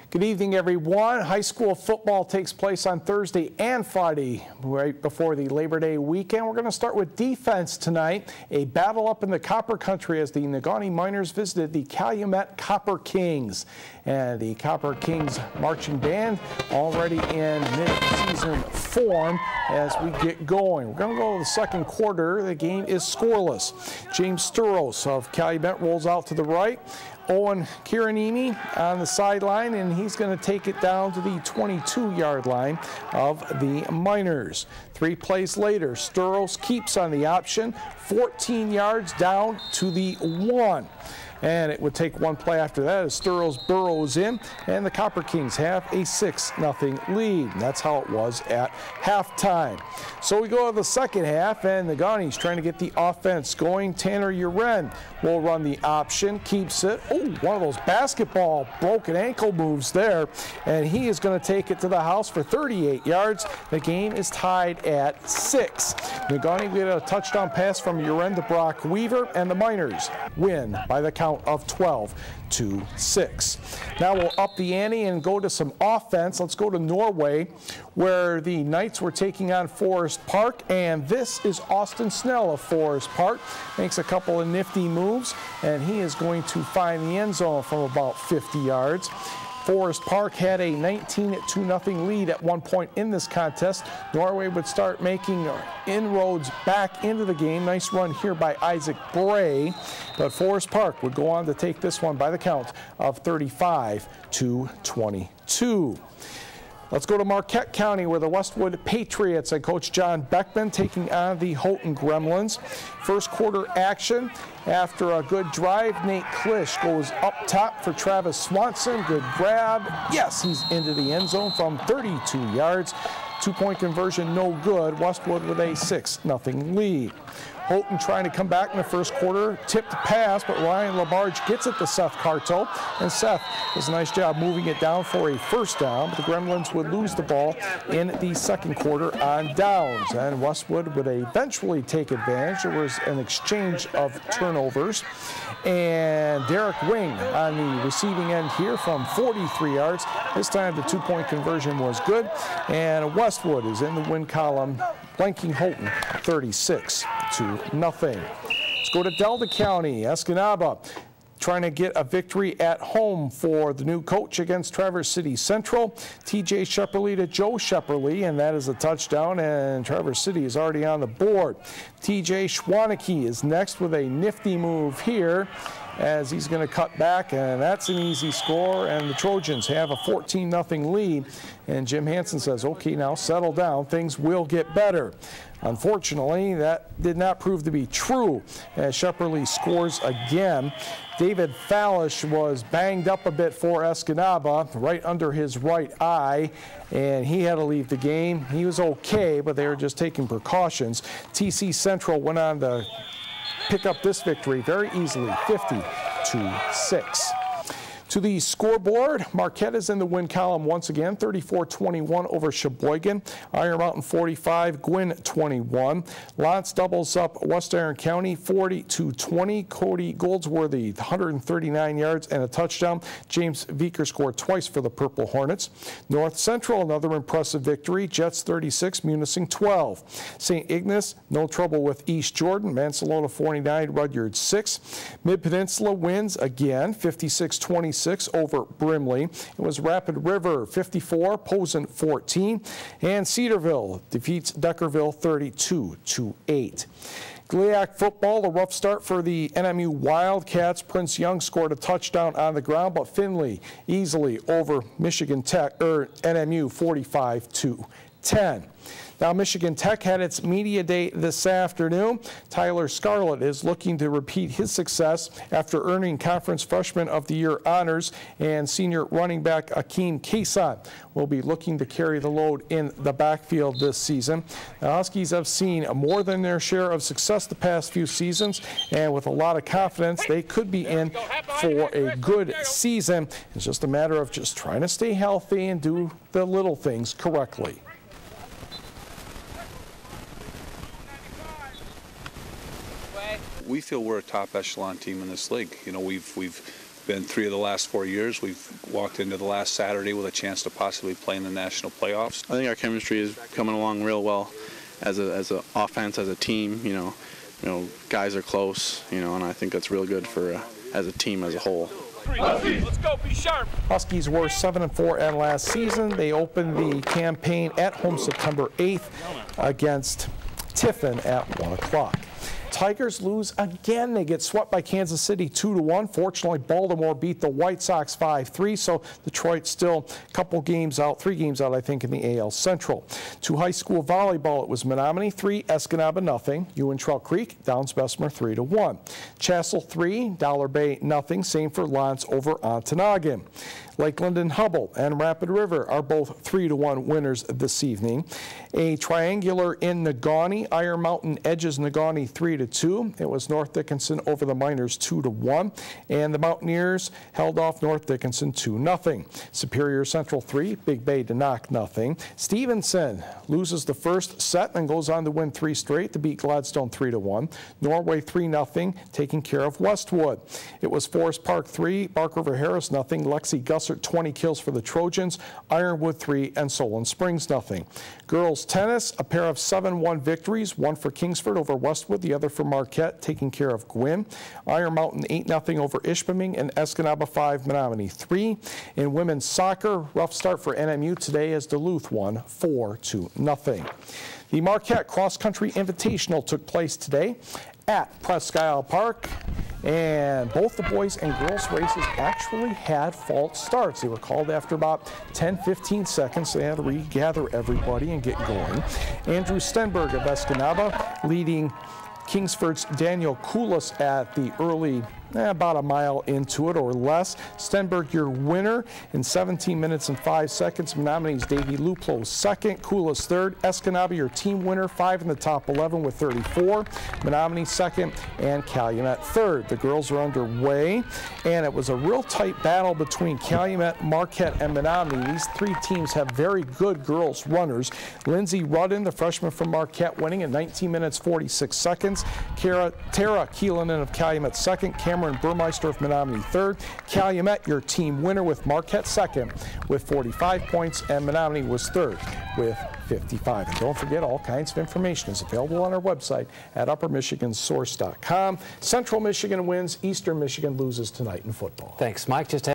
Good evening, everyone. High school football takes place on Thursday and Friday, right before the Labor Day weekend. We're going to start with defense tonight. A battle up in the Copper Country as the Negaunee Miners visited the Calumet Copper Kings. And the Copper Kings marching band already in mid-season form as we get going. We're going to go to the second quarter. The game is scoreless. James Sturos of Calumet rolls out to the right. Owen Kiranimi on the sideline, and he's going to take it down to the 22-yard line of the Miners. 3 plays later, Sturos keeps on the option, 14 yards down to the 1. And it would take 1 play after that as Sturos burrows in, and the Copper Kings have a 6-0 lead. And that's how it was at halftime. So we go to the second half, and Negaunee's trying to get the offense going. Tanner Uren will run the option, keeps it. Oh, one of those basketball broken ankle moves there, and he is going to take it to the house for 38 yards. The game is tied at 6. Negaunee get a touchdown pass from Uren to Brock Weaver, and the Miners win by the count of 12-6. Now we'll up the ante and go to some offense. Let's go to Norway, where the Knights were taking on Forest Park, and this is Austin Snell of Forest Park. Makes a couple of nifty moves, and he is going to find the end zone from about 50 yards. Forest Park had a 19-0 lead at one point in this contest. Norway would start making inroads back into the game. Nice run here by Isaac Bray, but Forest Park would go on to take this one by the count of 35-22. Let's go to Marquette County, where the Westwood Patriots and Coach John Beckman taking on the Houghton Gremlins. First quarter action. After a good drive, Nate Klisch goes up top for Travis Swanson. Good grab. Yes, he's into the end zone from 32 yards. 2-point conversion, no good. Westwood with a 6-0 lead. Houghton trying to come back in the first quarter, tipped pass, but Ryan Labarge gets it to Seth Carto, and Seth does a nice job moving it down for a first down, but the Gremlins would lose the ball in the second quarter on downs, and Westwood would eventually take advantage. There was an exchange of turnovers, and Derek Wing on the receiving end here from 43 yards. This time the 2-point conversion was good, and Westwood is in the win column, blanking Houghton 36-0. Let's go to Delta County. Escanaba trying to get a victory at home for the new coach against Traverse City Central. TJ Shepperly to Joe Shepperly, and that is a touchdown, and Traverse City is already on the board. TJ Schwaneke is next with a nifty move here as he's going to cut back, and that's an easy score, and the Trojans have a 14-0 lead, and Jim Hansen says, okay, now settle down, things will get better. Unfortunately, that did not prove to be true as Shepperly scores again. David Fallish was banged up a bit for Escanaba, right under his right eye, and he had to leave the game. He was okay, but they were just taking precautions. TC Central went on to pick up this victory very easily, 50-6. To the scoreboard, Marquette is in the win column once again, 34-21 over Sheboygan. Iron Mountain 45, Gwinn 21. Lance doubles up West Iron County 40-20. Cody Goldsworthy 139 yards and a touchdown. James Veeker scored twice for the Purple Hornets. North Central, another impressive victory. Jets 36, Munising 12. St. Ignace, no trouble with East Jordan. Mansalona 49, Rudyard 6. Mid-Peninsula wins again, 56-26 over Brimley. It was Rapid River 54, Posen 14, and Cedarville defeats Deckerville 32-8. GLIAC football, a rough start for the NMU Wildcats. Prince Young scored a touchdown on the ground, but Findlay easily over Michigan Tech, NMU 45-10. Now, Michigan Tech had its media day this afternoon. Tyler Scarlett is looking to repeat his success after earning Conference Freshman of the Year honors, and senior running back Akeem Kason will be looking to carry the load in the backfield this season. The Huskies have seen more than their share of success the past few seasons, and with a lot of confidence, they could be in for a good season. It's just a matter of just trying to stay healthy and do the little things correctly. We feel we're a top echelon team in this league. You know, we've been 3 of the last 4 years. We've walked into the last Saturday with a chance to possibly play in the national playoffs. I think our chemistry is coming along real well as an offense, as a team. You know, guys are close. You know, and I think that's real good for as a team as a whole. Let's go, be sharp. Huskies were 7-4 at last season. They opened the campaign at home September 8th against Tiffin at 1 o'clock. Tigers lose again. They get swept by Kansas City 2-1. Fortunately, Baltimore beat the White Sox 5-3, so Detroit still a couple games out, 3 games out, I think, in the AL Central. To high school volleyball, it was Menominee 3, Escanaba nothing. Ewan Trout Creek, Downs Bessemer 3-1. Chassell 3, Dollar Bay nothing. Same for Lance over Ontonagon. Lakeland and Hubble and Rapid River are both 3-1 winners this evening. A triangular in Negaunee. Iron Mountain edges Negaunee 3-2. It was North Dickinson over the Miners 2-1. And the Mountaineers held off North Dickinson 2-0. Superior Central 3, Big Bay to knock nothing. Stevenson loses the first set and goes on to win 3 straight to beat Gladstone 3-1. Norway 3-0, taking care of Westwood. It was Forest Park 3, Bark River Harris nothing. Lexi Gussert 20 kills for the Trojans. Ironwood 3 and Solon Springs nothing. Girls tennis, a pair of 7-1 victories, one for Kingsford over Westwood, the other for Marquette, taking care of Gwynn. Iron Mountain 8-0 over Ishpeming, and Escanaba 5, Menominee 3. In women's soccer, rough start for NMU today as Duluth won 4-0. The Marquette Cross Country Invitational took place today at Presque Isle Park, and both the boys and girls races actually had false starts. They were called after about 10-15 seconds. They had to regather everybody and get going. Andrew Stenberg of Escanaba leading Kingsford's Daniel Koulis at the early, about a mile into it or less. Stenberg, your winner in 17 minutes and 5 seconds. Menominee's Davey Luplo second, Koulis third. Escanaba, your team winner, 5 in the top 11 with 34. Menominee second, and Calumet third. The girls are underway, and it was a real tight battle between Calumet, Marquette, and Menominee. These 3 teams have very good girls runners. Lindsay Rudden, the freshman from Marquette, winning in 19 minutes 46 seconds. Tara Keelanen of Calumet second. Cameron Burmeister of Menominee third. Calumet, your team winner, with Marquette second with 45 points, and Menominee was third with 55. And don't forget, all kinds of information is available on our website at uppermichigansource.com. Central Michigan wins, Eastern Michigan loses tonight in football. Thanks, Mike. Just